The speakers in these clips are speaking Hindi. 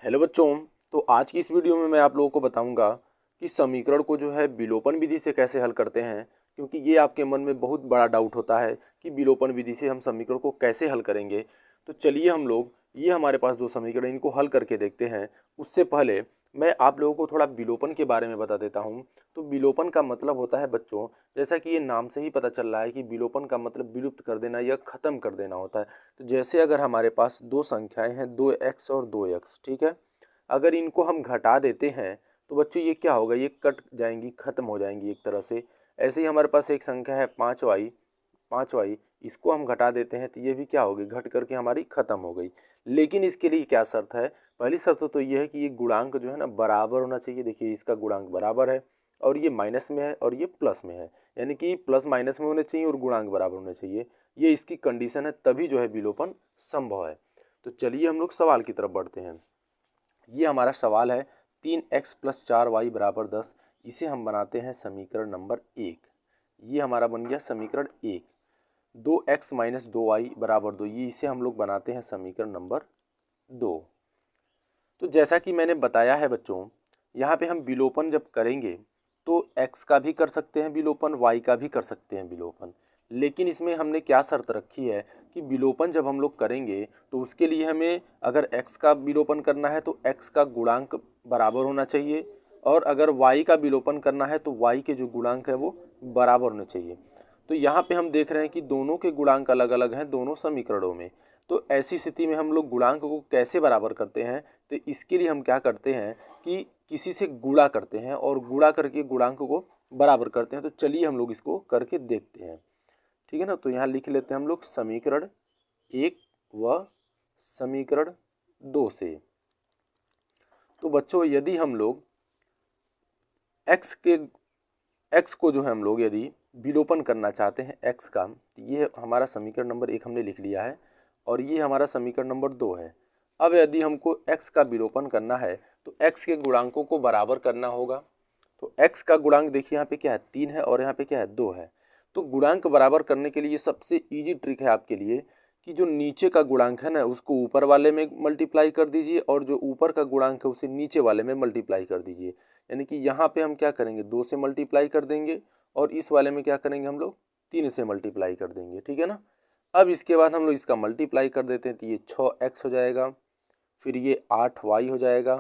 हेलो बच्चों। तो आज की इस वीडियो में मैं आप लोगों को बताऊंगा कि समीकरण को जो है विलोपन विधि से कैसे हल करते हैं, क्योंकि ये आपके मन में बहुत बड़ा डाउट होता है कि विलोपन विधि से हम समीकरण को कैसे हल करेंगे। तो चलिए हम लोग ये हमारे पास दो समीकरण इनको हल करके देखते हैं। उससे पहले मैं आप लोगों को थोड़ा विलोपन के बारे में बता देता हूँ। तो विलोपन का मतलब होता है बच्चों, जैसा कि ये नाम से ही पता चल रहा है कि विलोपन का मतलब विलुप्त कर देना या ख़त्म कर देना होता है। तो जैसे अगर हमारे पास दो संख्याएं हैं 2x और 2x, ठीक है, अगर इनको हम घटा देते हैं तो बच्चों ये क्या होगा, ये कट जाएंगी, ख़त्म हो जाएंगी एक तरह से। ऐसे ही हमारे पास एक संख्या है 5y, इसको हम घटा देते हैं तो ये भी क्या होगी, घट करके हमारी ख़त्म हो गई। लेकिन इसके लिए क्या शर्त है, पहली शर्त तो ये है कि ये गुणांक जो है ना बराबर होना चाहिए। देखिए इसका गुणांक बराबर है और ये माइनस में है और ये प्लस में है, यानी कि प्लस माइनस में होने चाहिए और गुणांक बराबर होने चाहिए। ये इसकी कंडीशन है, तभी जो है विलोपन संभव है। तो चलिए हम लोग सवाल की तरफ बढ़ते हैं। ये हमारा सवाल है 3x + 4y = 10। इसे हम बनाते हैं समीकरण नंबर 1। ये हमारा बन गया समीकरण 1। 2x - 2y = 2, ये इसे हम लोग बनाते हैं समीकरण नंबर 2। तो जैसा कि मैंने बताया है बच्चों, यहाँ पे हम विलोपन जब करेंगे तो x का भी कर सकते हैं विलोपन, y का भी कर सकते हैं विलोपन। लेकिन इसमें हमने क्या शर्त रखी है कि विलोपन जब हम लोग करेंगे तो उसके लिए हमें अगर x का विलोपन करना है तो x का गुणांक बराबर होना चाहिए, और अगर y का विलोपन करना है तो y के जो गुणांक है वो बराबर होने चाहिए। तो यहाँ पे हम देख रहे हैं कि दोनों के गुणांक अलग अलग हैं दोनों समीकरणों में। तो ऐसी स्थिति में हम लोग गुणांक को कैसे बराबर करते हैं, तो इसके लिए हम क्या करते हैं कि किसी से गुणा करते हैं और गुणा करके गुणांक को बराबर करते हैं। तो चलिए हम लोग इसको करके देखते हैं, ठीक है ना। तो यहाँ लिख लेते हैं हम लोग समीकरण 1 व समीकरण 2 से। तो बच्चों यदि हम लोग x को जो है हम लोग यदि विलोपन करना चाहते हैं x का, तो ये हमारा समीकरण नंबर 1 हमने लिख लिया है और ये हमारा समीकरण नंबर 2 है। अब यदि हमको x का विलोपन करना है तो x के गुणांकों को बराबर करना होगा। तो x का गुणांक देखिए यहाँ पे क्या है, 3 है और यहाँ पे क्या है, 2 है। तो गुणांक बराबर करने के लिए सबसे इजी ट्रिक है आपके लिए कि जो नीचे का गुणांक है ना उसको ऊपर वाले में मल्टीप्लाई कर दीजिए और जो ऊपर का गुणांक है उसे नीचे वाले में मल्टीप्लाई कर दीजिए। यानी कि यहाँ पे हम क्या करेंगे, 2 से मल्टीप्लाई कर देंगे और इस वाले में क्या करेंगे हम लोग, 3 से मल्टीप्लाई कर देंगे, ठीक है ना। अब इसके बाद हम लोग इसका मल्टीप्लाई कर देते हैं तो ये 6x हो जाएगा, फिर ये 8y हो जाएगा,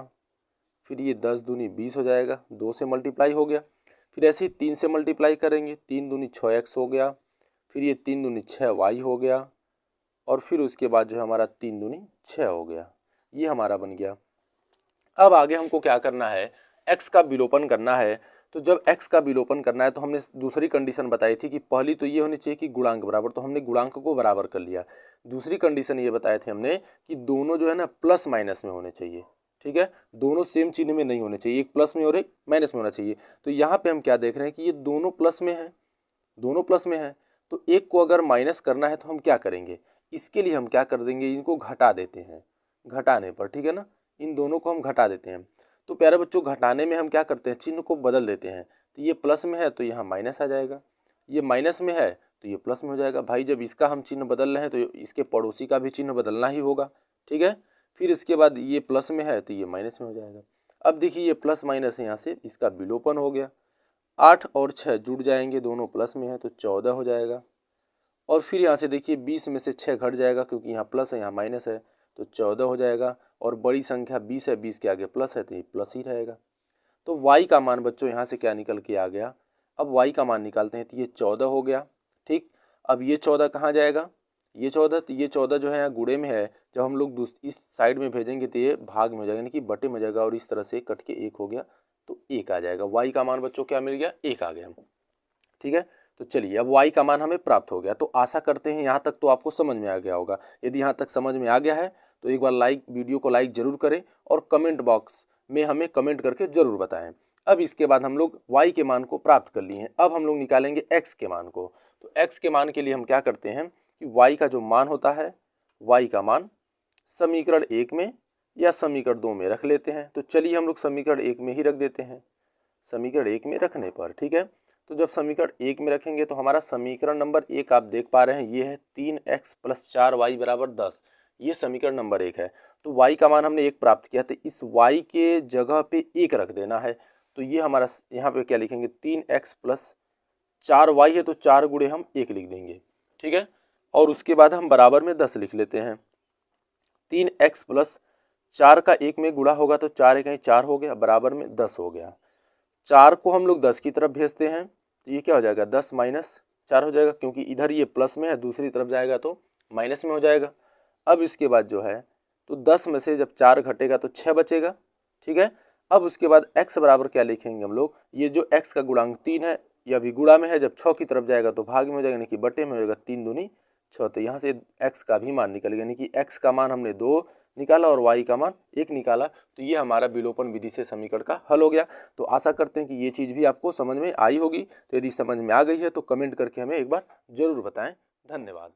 फिर ये 10 दूनी 20 हो जाएगा, 2 से मल्टीप्लाई हो गया। फिर ऐसे ही 3 से मल्टीप्लाई करेंगे, 3 दूनी 6x हो गया, फिर ये 3 दूनी 6y हो गया और फिर उसके बाद जो है हमारा 3 दूनी 6 हो गया। ये हमारा बन गया। अब आगे हमको क्या करना है, x का विलोपन करना है। तो जब x का विलोपन करना है तो हमने दूसरी कंडीशन बताई थी कि पहली तो ये होनी चाहिए कि गुणांक बराबर, तो हमने गुणांक को बराबर कर लिया। दूसरी कंडीशन ये बताए थे हमने कि दोनों जो है ना प्लस माइनस में होने चाहिए, ठीक है, दोनों सेम चिन्ह में नहीं होने चाहिए, एक प्लस में और एक माइनस में होना चाहिए। तो यहाँ पे हम क्या देख रहे हैं कि ये दोनों प्लस में है, दोनों प्लस में है। तो एक को अगर माइनस करना है तो हम क्या करेंगे, इसके लिए हम क्या कर देंगे, इनको घटा देते हैं, घटाने पर, ठीक है ना, इन दोनों को हम घटा देते हैं। तो प्यारे बच्चों घटाने में हम क्या करते हैं, चिन्ह को बदल देते हैं। तो ये प्लस में है तो यहाँ माइनस आ जाएगा, ये माइनस में है तो ये प्लस में हो जाएगा। भाई जब इसका हम चिन्ह बदल रहे हैं तो इसके पड़ोसी का भी चिन्ह बदलना ही होगा, ठीक है। फिर इसके बाद ये प्लस में है तो ये माइनस में हो जाएगा। अब देखिए ये प्लस माइनस यहाँ से इसका विलोपन हो गया, 8 और 6 जुड़ जाएंगे, दोनों प्लस में है तो 14 हो जाएगा। और फिर यहाँ से देखिए 20 में से 6 घट जाएगा क्योंकि यहाँ प्लस है यहाँ माइनस है, तो 14 हो जाएगा। और बड़ी संख्या 20 है, 20 के आगे प्लस है तो ये प्लस ही रहेगा। तो y का मान बच्चों यहाँ से क्या निकल के आ गया, अब y का मान निकालते हैं तो ये 14 हो गया, ठीक। अब ये 14 कहाँ जाएगा, ये 14, तो ये 14 जो है यहाँ गुणे में है, जब हम लोग इस साइड में भेजेंगे तो ये भाग में हो जाएगा, यानी कि बटे में हो जाएगा और इस तरह से कट के 1 हो गया तो 1 आ जाएगा। y का मान बच्चों क्या मिल गया, 1 आ गया, ठीक है। तो चलिए अब y का मान हमें प्राप्त हो गया। तो आशा करते हैं यहाँ तक तो आपको समझ में आ गया होगा। यदि यहाँ तक समझ में आ गया है तो एक बार वीडियो को लाइक जरूर करें और कमेंट बॉक्स में हमें कमेंट करके जरूर बताएं। अब इसके बाद हम लोग y के मान को प्राप्त कर लिए हैं, अब हम लोग निकालेंगे x के मान को। तो x के मान के लिए हम क्या करते हैं कि y का जो मान होता है, y का मान समीकरण 1 में या समीकरण 2 में रख लेते हैं। तो चलिए हम लोग समीकरण 1 में ही रख देते हैं। समीकरण 1 में रखने पर, ठीक है, तो जब समीकरण 1 में रखेंगे तो हमारा समीकरण नंबर 1 आप देख पा रहे हैं ये है 3x + 4y = 10। ये समीकरण नंबर 1 है। तो y का मान हमने 1 प्राप्त किया, तो इस y के जगह पे 1 रख देना है। तो ये हमारा यहाँ पे क्या लिखेंगे, 3x प्लस 4y है तो 4 गुणे हम 1 लिख देंगे, ठीक है। और उसके बाद हम बराबर में 10 लिख लेते हैं। 3x प्लस 4 का 1 में गुणा होगा तो 4 1 4 हो गया, बराबर में 10 हो गया। 4 को हम लोग 10 की तरफ भेजते हैं तो ये क्या हो जाएगा, 10 माइनस 4 हो जाएगा, क्योंकि इधर ये प्लस में है, दूसरी तरफ जाएगा तो माइनस में हो जाएगा। अब इसके बाद जो है तो 10 में से जब 4 घटेगा तो 6 बचेगा, ठीक है। अब उसके बाद x बराबर क्या लिखेंगे हम लोग, ये जो x का गुणांक 3 है ये अभी गुणा में है, जब 6 की तरफ जाएगा तो भाग में हो जाएगा, यानी कि बटे में हो जाएगा, 3 दूनी 6। तो यहाँ से x का भी मान निकल गया, यानी कि x का मान हमने 2 निकाला और y का मान 1 निकाला। तो ये हमारा विलोपन विधि से समीकरण का हल हो गया। तो आशा करते हैं कि ये चीज़ भी आपको समझ में आई होगी। तो यदि समझ में आ गई है तो कमेंट करके हमें एक बार ज़रूर बताएं। धन्यवाद।